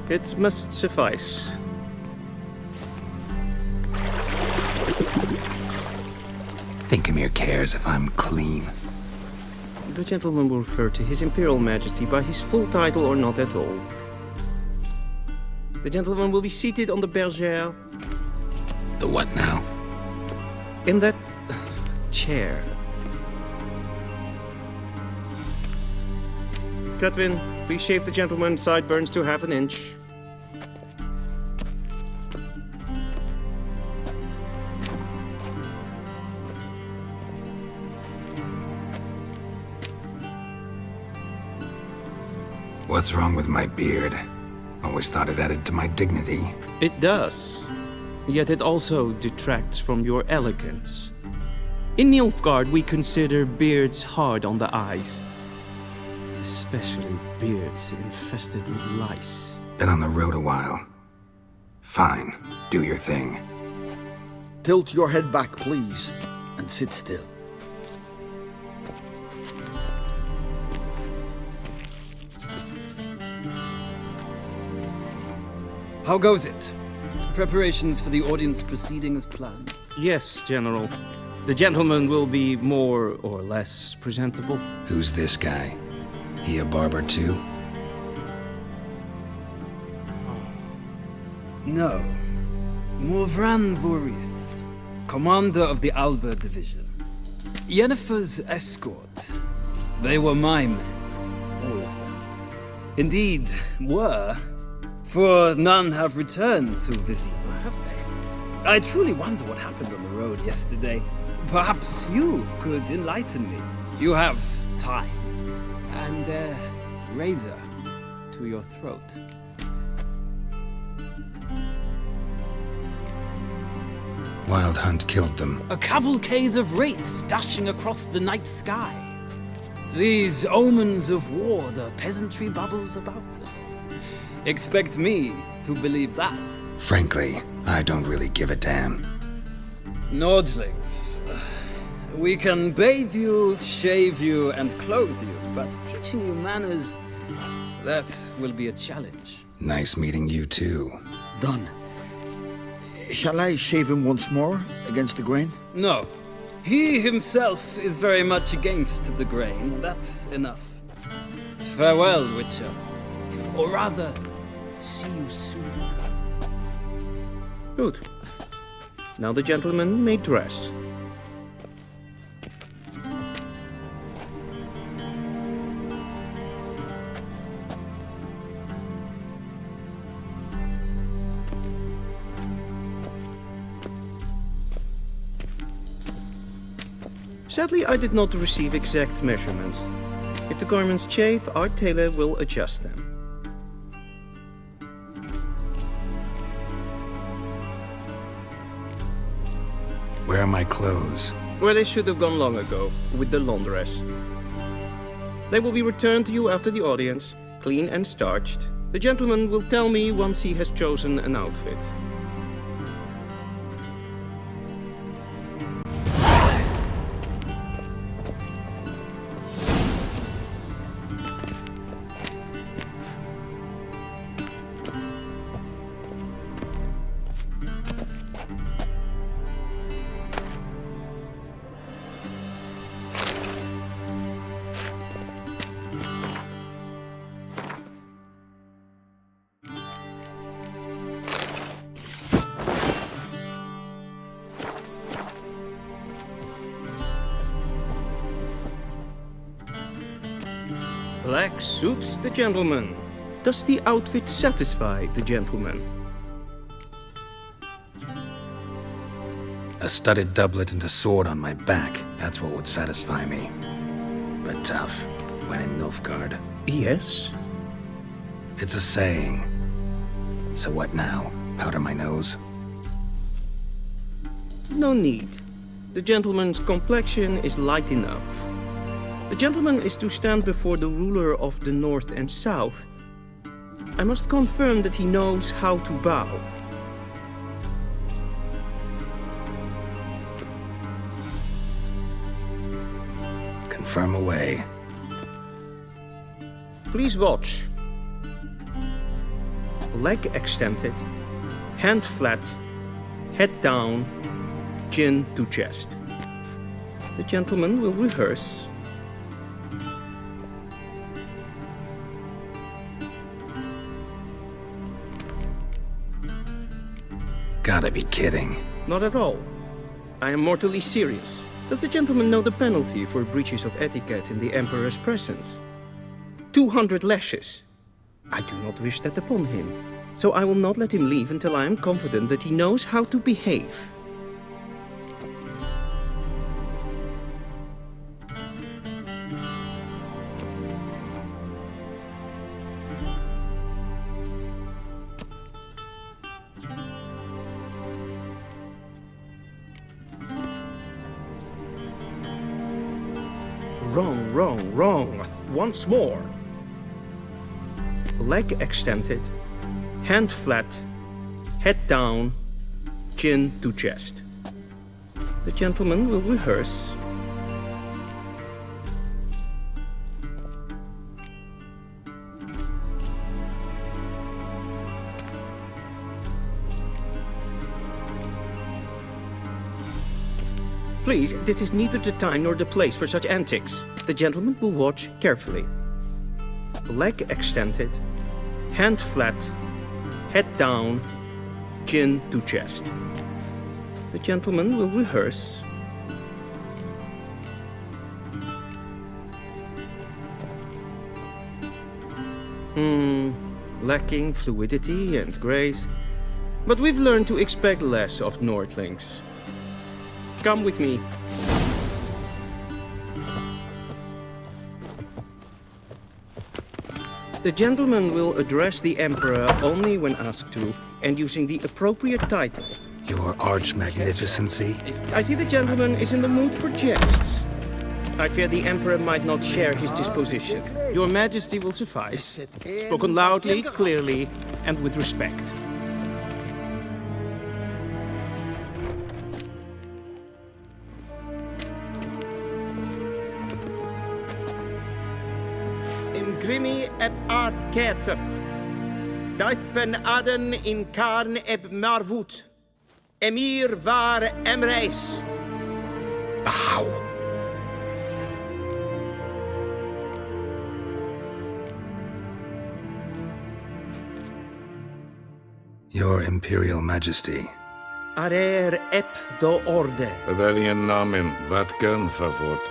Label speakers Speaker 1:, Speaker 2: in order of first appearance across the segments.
Speaker 1: It must suffice.
Speaker 2: Thinkamere cares if I'm clean.
Speaker 1: The gentleman will refer to His Imperial Majesty by his full title or not at all. The gentleman will be seated on the bergère.
Speaker 2: The what now?
Speaker 1: In that chair. Cletwin, please shave the gentleman's sideburns to half an inch.
Speaker 2: What's wrong with my beard? Always thought it added to my dignity.
Speaker 1: It does. Yet it also detracts from your elegance. In Nilfgaard, we consider beards hard on the eyes. Especially beards infested with lice.
Speaker 2: Been on the road a while. Fine, do your thing.
Speaker 3: Tilt your head back, please, and sit still.
Speaker 4: How goes it? Preparations for the audience proceeding as planned?
Speaker 1: Yes, General. The gentleman will be more or less presentable.
Speaker 2: Who's this guy? He a barber too?
Speaker 4: No. Morvran Vorius, commander of the Alba Division. Yennefer's escort. They were my men, all of them. Indeed, were. For none have returned to Vizima, have they? I truly wonder what happened on the road yesterday. Perhaps you could enlighten me. You have time. And a razor to your throat.
Speaker 2: Wild Hunt killed them.
Speaker 4: A cavalcade of wraiths dashing across the night sky. These omens of war the peasantry bubbles about. Expect me to believe that.
Speaker 2: Frankly, I don't really give a damn.
Speaker 4: Nordlings. We can bathe you, shave you, and clothe you, but teaching you manners, that will be a challenge.
Speaker 2: Nice meeting you too.
Speaker 3: Done. Shall I shave him once more, against the grain?
Speaker 4: No. He himself is very much against the grain. That's enough. Farewell, Witcher. Or rather, see you soon.
Speaker 1: Good. Now the gentleman may dress. Sadly, I did not receive exact measurements. If the garments chafe, our tailor will adjust them.
Speaker 2: Where are my clothes?
Speaker 1: Where they should have gone long ago, with the laundress. They will be returned to you after the audience, clean and starched. The gentleman will tell me once he has chosen an outfit. Black suits the gentleman. Does the outfit satisfy the gentleman?
Speaker 2: A studded doublet and a sword on my back. That's what would satisfy me. But tough, when in Nilfgaard.
Speaker 1: Yes.
Speaker 2: It's a saying. So what now? Powder my nose?
Speaker 1: No need. The gentleman's complexion is light enough. The gentleman is to stand before the ruler of the North and South. I must confirm that he knows how to bow.
Speaker 2: firm away.
Speaker 1: Please watch. Leg extended, hand flat, head down, chin to chest. The gentleman will rehearse.
Speaker 2: Gotta be kidding.
Speaker 1: Not at all. I am mortally serious. Does the gentleman know the penalty for breaches of etiquette in the Emperor's presence? 200 lashes. I do not wish that upon him, so I will not let him leave until I am confident that he knows how to behave. Wrong, wrong, wrong. Once more. Leg extended, hand flat, head down, chin to chest. The gentleman will rehearse. Please, this is neither the time nor the place for such antics. The gentleman will watch carefully. Leg extended, hand flat, head down, chin to chest. The gentleman will rehearse. Lacking fluidity and grace. But we've learned to expect less of Nordlings. Come with me. The gentleman will address the Emperor only when asked to, and using the appropriate title.
Speaker 2: Your Arch Magnificency?
Speaker 1: I see the gentleman is in the mood for jests. I fear the Emperor might not share his disposition. Your Majesty will suffice. Spoken loudly, clearly, and with respect. Grimi eb art ketzer. Daifen aden in karn eb marvut. Emir var emreis.
Speaker 2: Bow. Your Imperial Majesty.
Speaker 1: Arer ep do orde.
Speaker 5: Weljen namen, wat kan favort?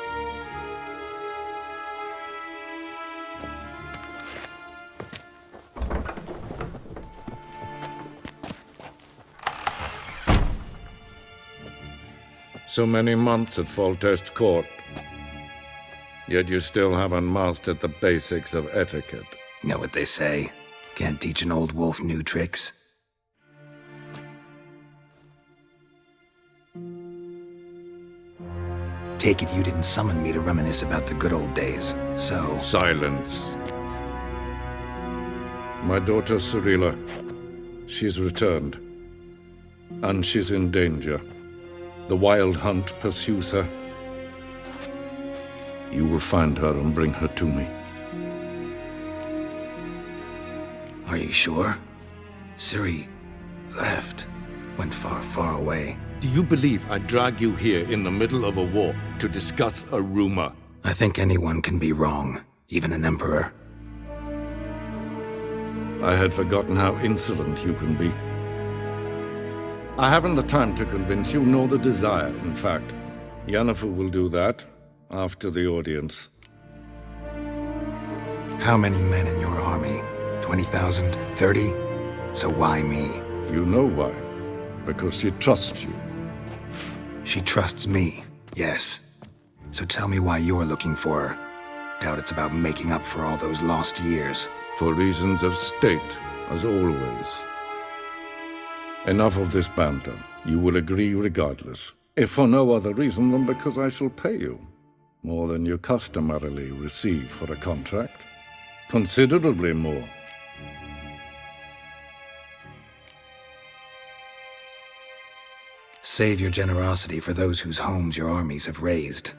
Speaker 5: So many months at Foltest Court, yet you still haven't mastered the basics of etiquette.
Speaker 2: Know what they say? Can't teach an old wolf new tricks. Take it you didn't summon me to reminisce about the good old days, so...
Speaker 5: Silence. My daughter Cirilla, she's returned, and she's in danger. The Wild Hunt pursues her. You will find her and bring her to me.
Speaker 2: Are you sure? Ciri left. Went far, far away.
Speaker 5: Do you believe I drag you here in the middle of a war to discuss a rumor?
Speaker 2: I think anyone can be wrong, even an emperor.
Speaker 5: I had forgotten how insolent you can be. I haven't the time to convince you, nor the desire, in fact. Yennefer will do that after the audience.
Speaker 2: How many men in your army? 20,000? 30? So why me?
Speaker 5: You know why. Because she trusts you.
Speaker 2: She trusts me, yes. So tell me why you're looking for her. Doubt it's about making up for all those lost years.
Speaker 5: For reasons of state, as always. Enough of this banter. You will agree regardless, if for no other reason than because I shall pay you more than you customarily receive for a contract. Considerably more.
Speaker 2: Save your generosity for those whose homes your armies have razed.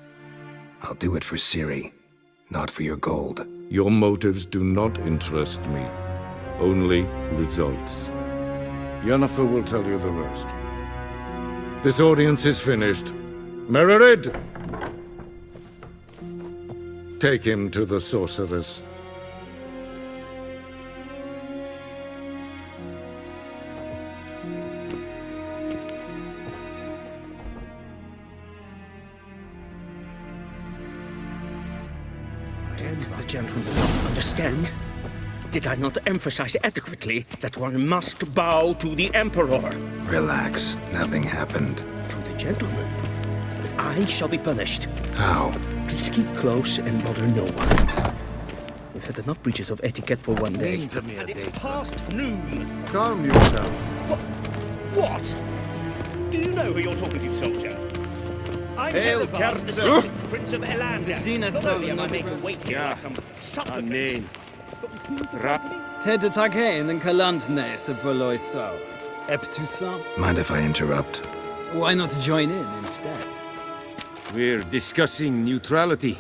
Speaker 2: I'll do it for Ciri, not for your gold.
Speaker 5: Your motives do not interest me. Only results. Yennefer will tell you the rest. This audience is finished. Mererid! Take him to the sorceress.
Speaker 1: The gentleman will not understand. Did I not emphasize adequately that one must bow to the Emperor?
Speaker 2: Relax. Nothing happened.
Speaker 1: To the gentleman. But I shall be punished.
Speaker 2: How?
Speaker 1: Please keep close and bother no one. We've had enough breaches of etiquette for one day. And it's past noon.
Speaker 6: Calm yourself.
Speaker 1: What? Do you know who you're talking to, soldier? I'm
Speaker 7: Hail,
Speaker 1: Helivard, the
Speaker 7: Kerzer.
Speaker 1: second Prince of Elander.
Speaker 4: Vizinas
Speaker 1: Not only am I
Speaker 4: Logan.
Speaker 1: made to wait here like some supplicant,
Speaker 7: Amen.
Speaker 1: but who's accompanying?
Speaker 4: Ted de Taghain and Kalantne se Verloy Sau. Eptusan?
Speaker 2: Mind if I interrupt?
Speaker 4: Why not join in instead?
Speaker 7: We're discussing neutrality.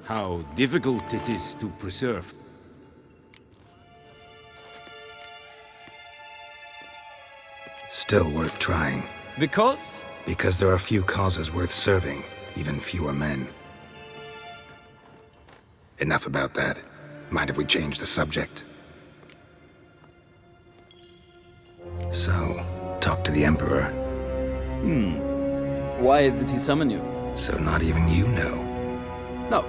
Speaker 7: How difficult it is to preserve.
Speaker 2: Still worth trying.
Speaker 4: Because?
Speaker 2: Because there are few causes worth serving, even fewer men. Enough about that. Mind if we change the subject? So, talk to the Emperor.
Speaker 4: Why did he summon you?
Speaker 2: So not even you know.
Speaker 4: No.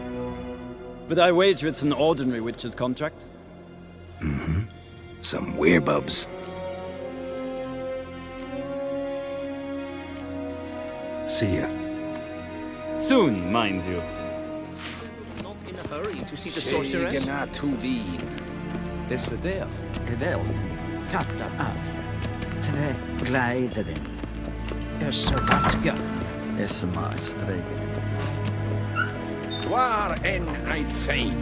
Speaker 4: But I wager it's an ordinary witch's contract.
Speaker 2: Some werebubs. See ya.
Speaker 4: Soon, mind you.
Speaker 1: Not in a hurry to see the sorceress.
Speaker 3: Is verderf.
Speaker 8: Wel, katta af. Tre gleideren. Så vatka.
Speaker 3: Is maar streken.
Speaker 7: Waar en uit fijn.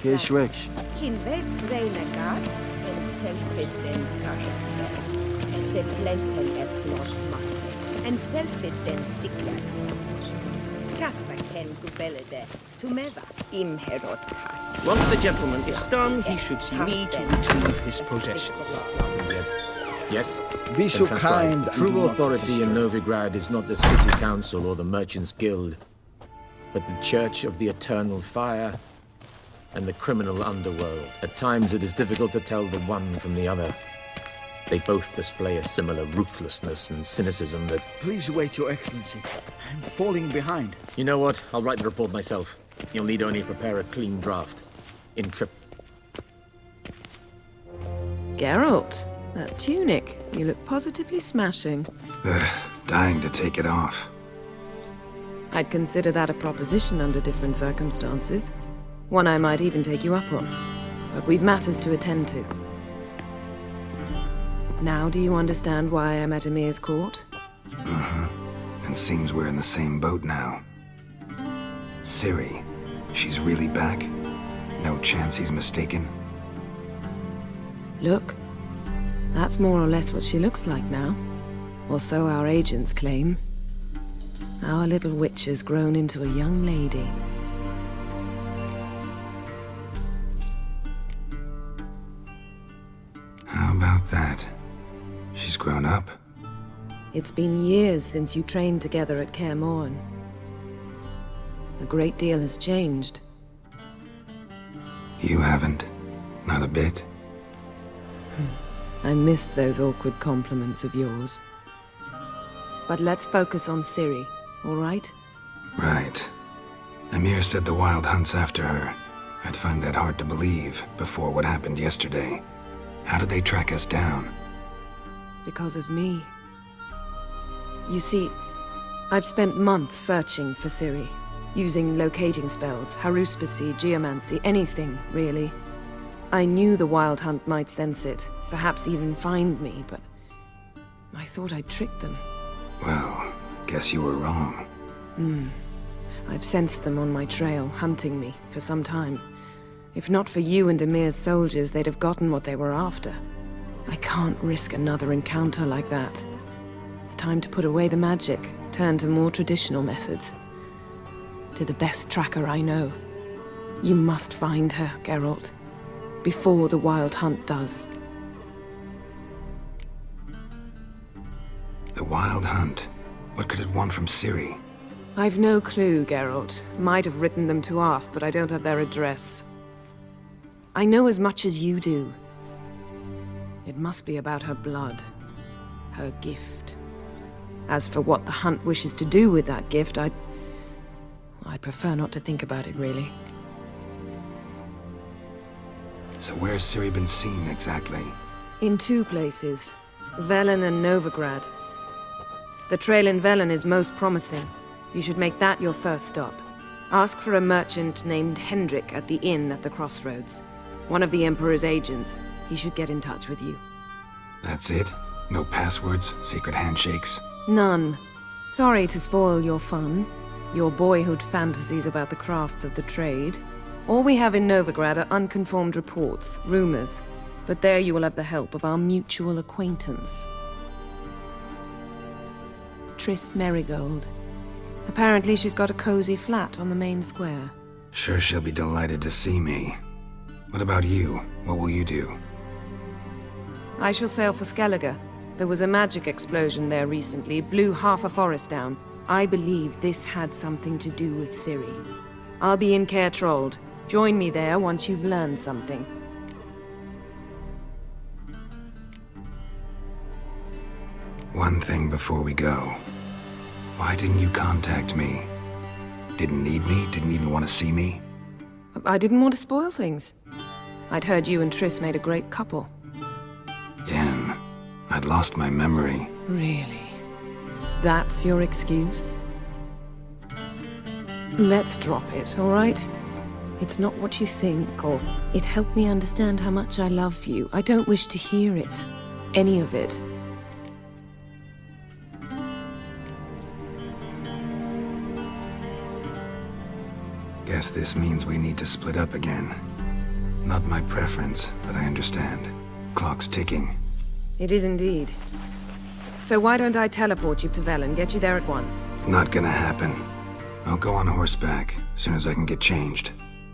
Speaker 3: Keesweks.
Speaker 9: Hin web renegat en selfiden kashfe. Esse plenten et plotmatte. En selfiden sikler. Kasper ken gubelede. Tumeva imherot kas.
Speaker 1: Once the gentleman is done, he should see me to retrieve his possessions.
Speaker 10: Yes?
Speaker 3: Be so
Speaker 10: Then
Speaker 3: kind.
Speaker 10: transcribe.
Speaker 3: and
Speaker 10: True
Speaker 3: do not
Speaker 10: authority in
Speaker 3: disturb.
Speaker 10: Novigrad is not the city council or the merchants' guild, but the Church of the Eternal Fire and the criminal underworld. At times it is difficult to tell the one from the other. They both display a similar ruthlessness and cynicism that...
Speaker 3: Please wait, Your Excellency. I'm falling behind.
Speaker 10: You know what? I'll write the report myself. You'll need only prepare a clean draft. In trip.
Speaker 11: Geralt, that tunic. You look positively smashing.
Speaker 2: Dying to take it off.
Speaker 11: I'd consider that a proposition under different circumstances. One I might even take you up on. But we've matters to attend to. Now do you understand why I'm at Emir's court?
Speaker 2: And seems we're in the same boat now. Ciri, she's really back? No chance he's mistaken?
Speaker 11: Look, that's more or less what she looks like now. Or so our agents claim. Our little witch has grown into a young lady.
Speaker 2: How about that? She's grown up?
Speaker 11: It's been years since you trained together at Kaer Morhen. A great deal has changed.
Speaker 2: You haven't? Not a bit?
Speaker 11: I missed those awkward compliments of yours. But let's focus on Ciri, all right?
Speaker 2: Right. Emir said the Wild hunt's after her. I'd find that hard to believe before what happened yesterday. How did they track us down?
Speaker 11: Because of me. You see, I've spent months searching for Ciri, using locating spells, haruspicy, geomancy, anything, really. I knew the Wild Hunt might sense it, perhaps even find me, but I thought I'd tricked them.
Speaker 2: Well, guess you were wrong.
Speaker 11: I've sensed them on my trail, hunting me, for some time. If not for you and Emir's soldiers, they'd have gotten what they were after. I can't risk another encounter like that. It's time to put away the magic, turn to more traditional methods. To the best tracker I know. You must find her, Geralt. Before the Wild Hunt does.
Speaker 2: The Wild Hunt? What could it want from Ciri?
Speaker 11: I've no clue, Geralt. Might have written them to ask, but I don't have their address. I know as much as you do. It must be about her blood. Her gift. As for what the Hunt wishes to do with that gift, I'd prefer not to think about it, really.
Speaker 2: So where's Ciri been seen, exactly?
Speaker 11: In 2 places. Velen and Novigrad. The trail in Velen is most promising. You should make that your first stop. Ask for a merchant named Hendrik at the inn at the crossroads. One of the Emperor's agents. He should get in touch with you.
Speaker 2: That's it? No passwords? Secret handshakes?
Speaker 11: None. Sorry to spoil your fun. Your boyhood fantasies about the crafts of the trade. All we have in Novigrad are unconfirmed reports, rumors. But there you will have the help of our mutual acquaintance. Triss Merigold. Apparently she's got a cozy flat on the main square.
Speaker 2: Sure she'll be delighted to see me. What about you? What will you do?
Speaker 11: I shall sail for Skellige. There was a magic explosion there recently, blew half a forest down. I believe this had something to do with Ciri. I'll be in Caer Trold. Join me there once you've learned something.
Speaker 2: One thing before we go. Why didn't you contact me? Didn't need me? Didn't even want to see me?
Speaker 11: I didn't want to spoil things. I'd heard you and Triss made a great couple.
Speaker 2: Yen, I'd lost my memory.
Speaker 11: Really? That's your excuse? Let's drop it, all right? It's not what you think, or it helped me understand how much I love you. I don't wish to hear it. Any of it.
Speaker 2: Guess this means we need to split up again. Not my preference, but I understand. Clock's ticking.
Speaker 11: It is indeed. So why don't I teleport you to Velen, get you there at once?
Speaker 2: Not gonna happen. I'll go on horseback, as soon as I can get changed.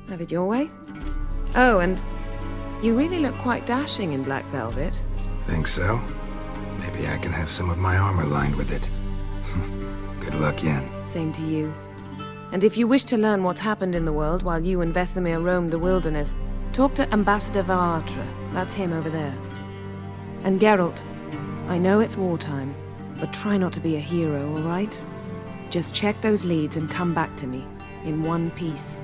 Speaker 11: Have it your way? Oh, and you really look quite dashing in black velvet.
Speaker 2: Think so? Maybe I can have some of my armor lined with it. Good luck, Yen.
Speaker 11: Same to you. And if you wish to learn what's happened in the world while you and Vesemir roamed the wilderness, talk to Ambassador Varatra. That's him over there. And Geralt, I know it's wartime, but try not to be a hero, all right? Just check those leads and come back to me, in one piece.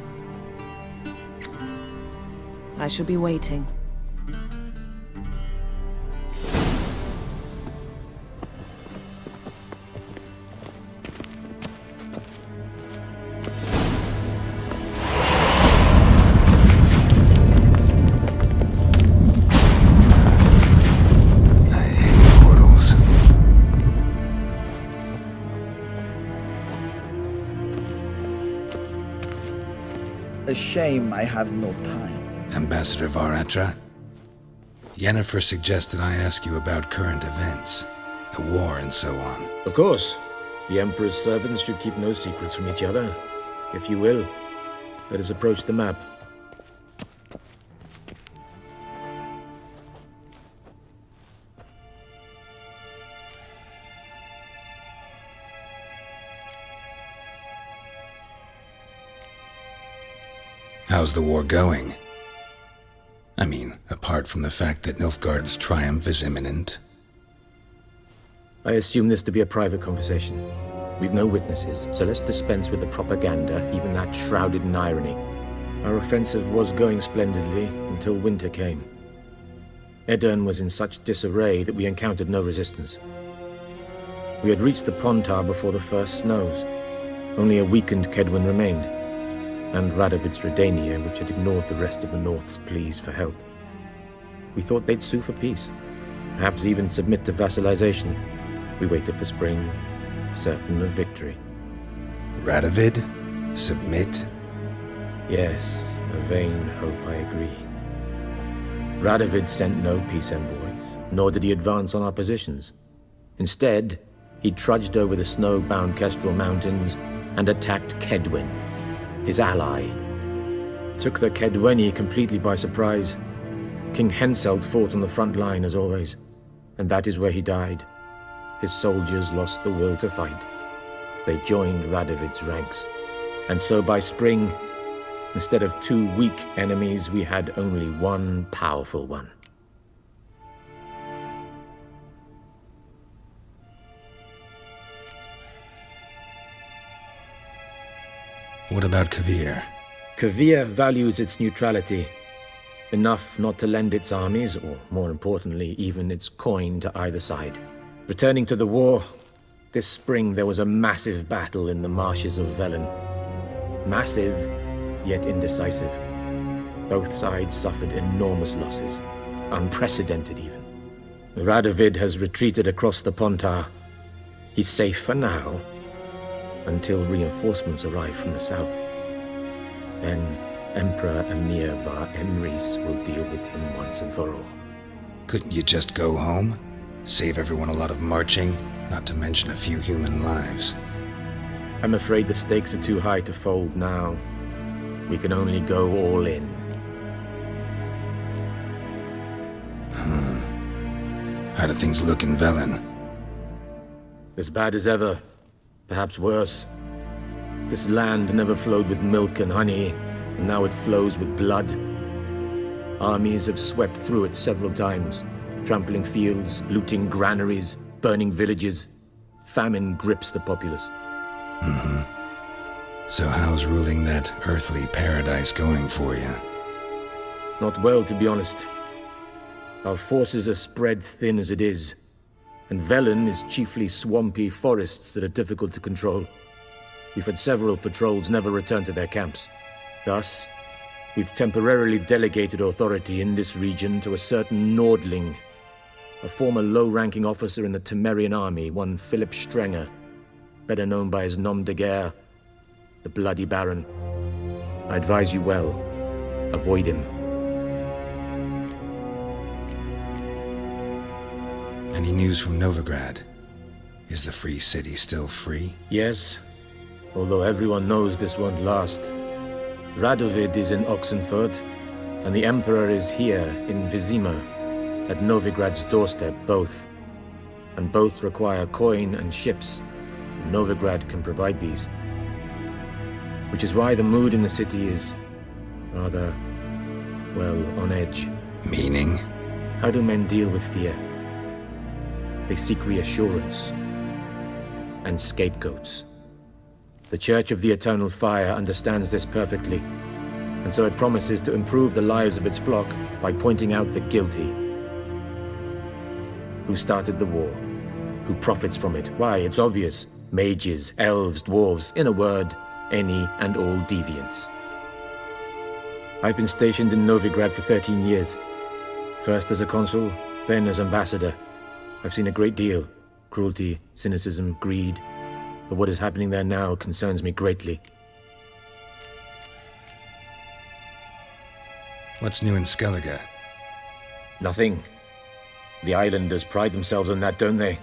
Speaker 11: I shall be waiting.
Speaker 3: A shame I have no time.
Speaker 2: Ambassador Varatra? Yennefer suggested I ask you about current events, the war and so on.
Speaker 10: Of course. The Emperor's servants should keep no secrets from each other. If you will, let us approach the map.
Speaker 2: How's the war going? I mean, apart from the fact that Nilfgaard's triumph is imminent.
Speaker 10: I assume this to be a private conversation. We've no witnesses, so let's dispense with the propaganda, even that shrouded in irony. Our offensive was going splendidly until winter came. Edirn was in such disarray that we encountered no resistance. We had reached the Pontar before the first snows. Only a weakened Kedwen remained, and Radovid's Redania, which had ignored the rest of the North's pleas for help. We thought they'd sue for peace, perhaps even submit to vassalization. We waited for spring, certain of victory.
Speaker 2: Radovid? Submit?
Speaker 10: Yes, a vain hope, I agree. Radovid sent no peace envoys, nor did he advance on our positions. Instead, he trudged over the snow-bound Kestrel Mountains and attacked Kedwen, his ally. Took the Kedweni completely by surprise. King Henselt fought on the front line as always, and that is where he died. His soldiers lost the will to fight. They joined Radovid's ranks, and so by spring, instead of 2 weak enemies, we had only one powerful one.
Speaker 2: What about Kavir?
Speaker 10: Kavir values its neutrality, enough not to lend its armies, or more importantly, even its coin to either side. Returning to the war, this spring there was a massive battle in the marshes of Velen. Massive, yet indecisive. Both sides suffered enormous losses, unprecedented even. Radovid has retreated across the Pontar. He's safe for now, until reinforcements arrive from the south. Then Emperor Emir var Emrys will deal with him once and for all.
Speaker 2: Couldn't you just go home? Save everyone a lot of marching, not to mention a few human lives.
Speaker 10: I'm afraid the stakes are too high to fold now. We can only go all in.
Speaker 2: How do things look in Velen?
Speaker 10: As bad as ever, perhaps worse. This land never flowed with milk and honey, and now it flows with blood. Armies have swept through it several times, trampling fields, looting granaries, burning villages. Famine grips the populace.
Speaker 2: So how's ruling that earthly paradise going for you?
Speaker 10: Not well, to be honest. Our forces are spread thin as it is, and Velen is chiefly swampy forests that are difficult to control. We've had several patrols never return to their camps. Thus, we've temporarily delegated authority in this region to a certain Nordling, a former low-ranking officer in the Temerian army, one Philip Strenger, better known by his nom de guerre, the Bloody Baron. I advise you well, avoid him.
Speaker 2: Any news from Novigrad? Is the free city still free?
Speaker 10: Yes, although everyone knows this won't last. Radovid is in Oxenfurt, and the Emperor is here in Vizima, at Novigrad's doorstep, both. And both require coin and ships. Novigrad can provide these. Which is why the mood in the city is rather, well, on edge.
Speaker 2: Meaning?
Speaker 10: How do men deal with fear? They seek reassurance and scapegoats. The Church of the Eternal Fire understands this perfectly, and so it promises to improve the lives of its flock by pointing out the guilty. Who started the war? Who profits from it? Why, it's obvious. Mages, elves, dwarves, in a word, any and all deviants. I've been stationed in Novigrad for 13 years. First as a consul, then as ambassador. I've seen a great deal. Cruelty, cynicism, greed. But what is happening there now concerns me greatly.
Speaker 2: What's new in Skellige?
Speaker 10: Nothing. The islanders pride themselves on that, don't they?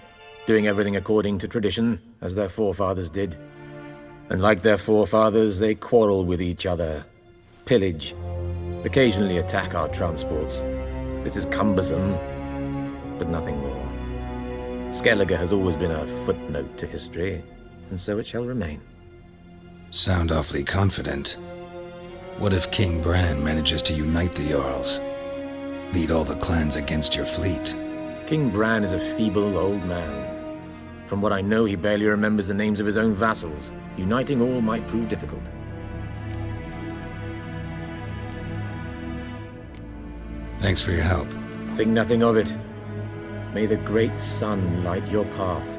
Speaker 10: Doing everything according to tradition, as their forefathers did. And like their forefathers, they quarrel with each other, pillage, occasionally attack our transports. This is cumbersome, but nothing more. Skellige has always been a footnote to history, and so it shall remain.
Speaker 2: Sound awfully confident. What if King Bran manages to unite the Jarls? Lead all the clans against your fleet?
Speaker 10: King Bran is a feeble old man. From what I know, he barely remembers the names of his own vassals. Uniting all might prove difficult.
Speaker 2: Thanks for your help.
Speaker 10: Think nothing of it. May the great sun light your path.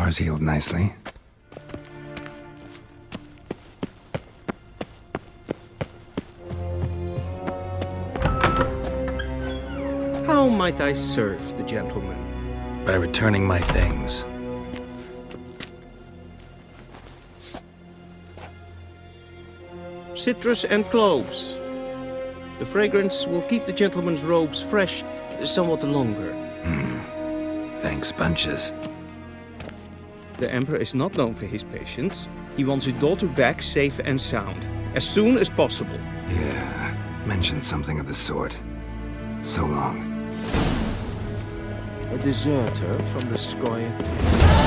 Speaker 2: Scars healed nicely.
Speaker 1: How might I serve the gentleman?
Speaker 2: By returning my things.
Speaker 1: Citrus and cloves. The fragrance will keep the gentleman's robes fresh somewhat longer.
Speaker 2: Thanks, bunches.
Speaker 1: The Emperor is not known for his patience. He wants his daughter back safe and sound, as soon as possible.
Speaker 2: Yeah, mentioned something of the sort. So long.
Speaker 3: A deserter from the Scoia'tael.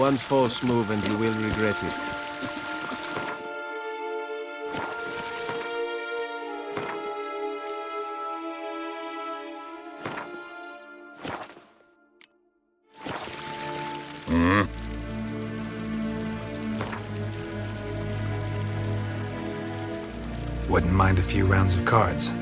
Speaker 7: One false move and you will regret it.
Speaker 2: Wouldn't mind a few rounds of cards.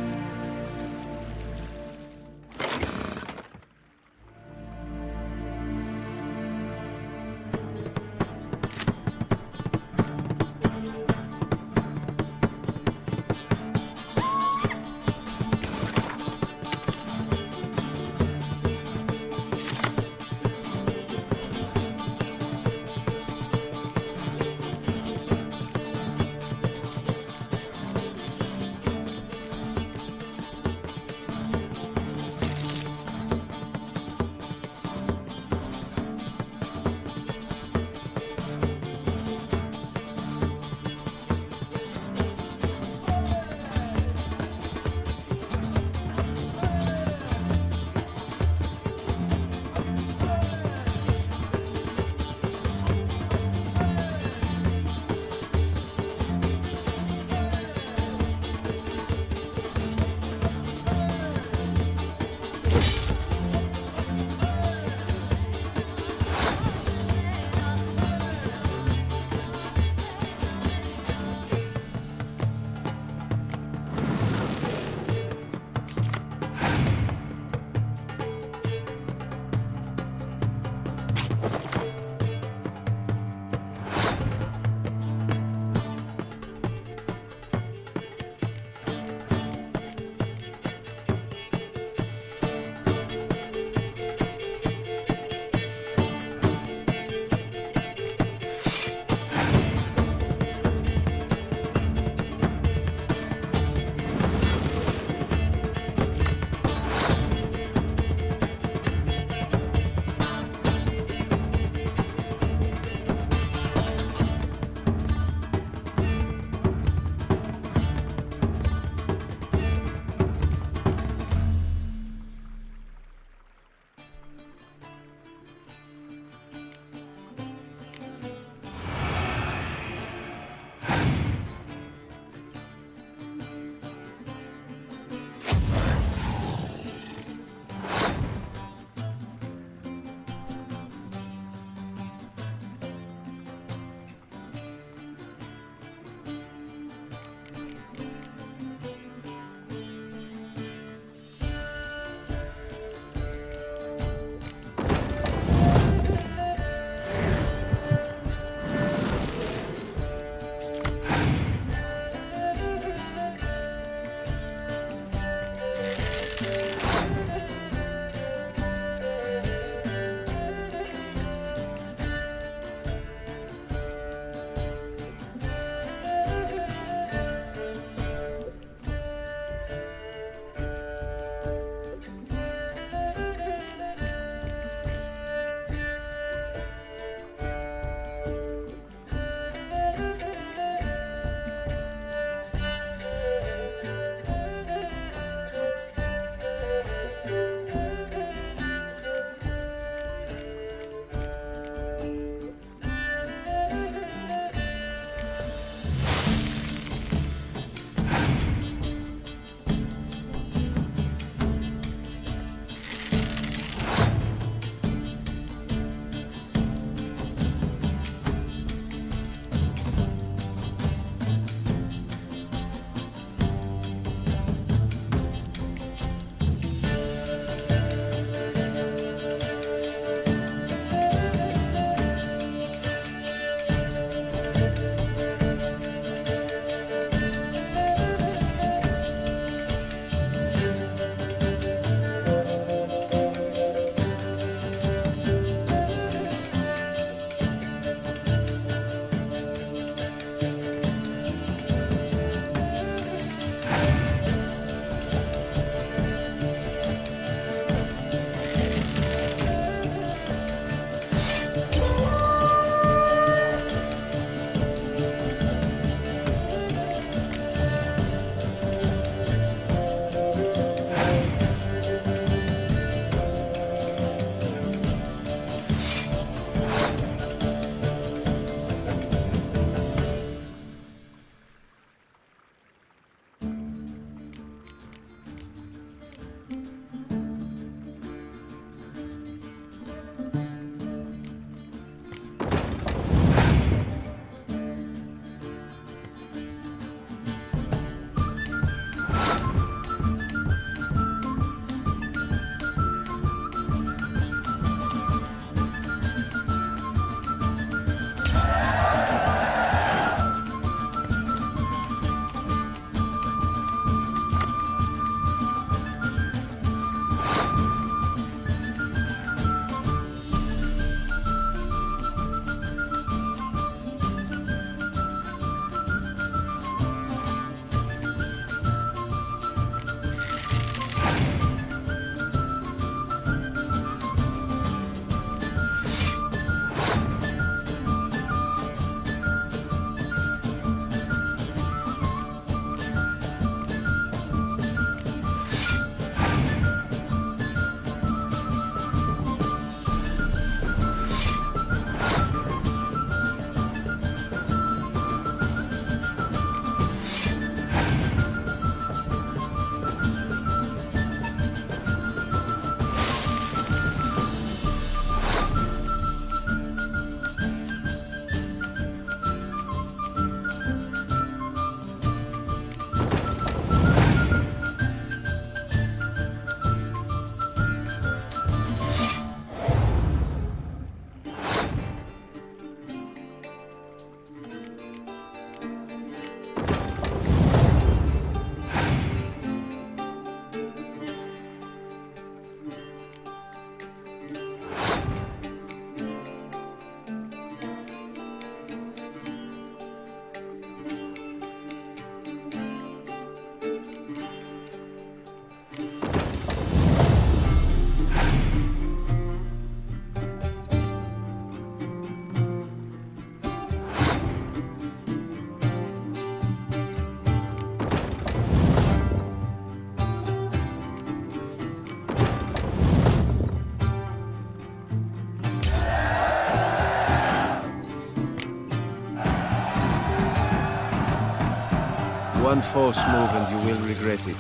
Speaker 6: One false move and you will regret it.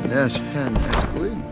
Speaker 3: Less pen as green.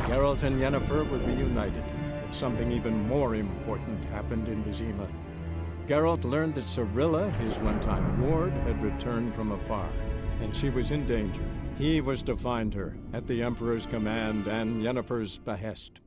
Speaker 12: Geralt and Yennefer were reunited, but something even more important happened in Vizima. Geralt learned that Cirilla, his one-time ward, had returned from afar, and she was in danger. He was to find her, at the Emperor's command and Yennefer's behest.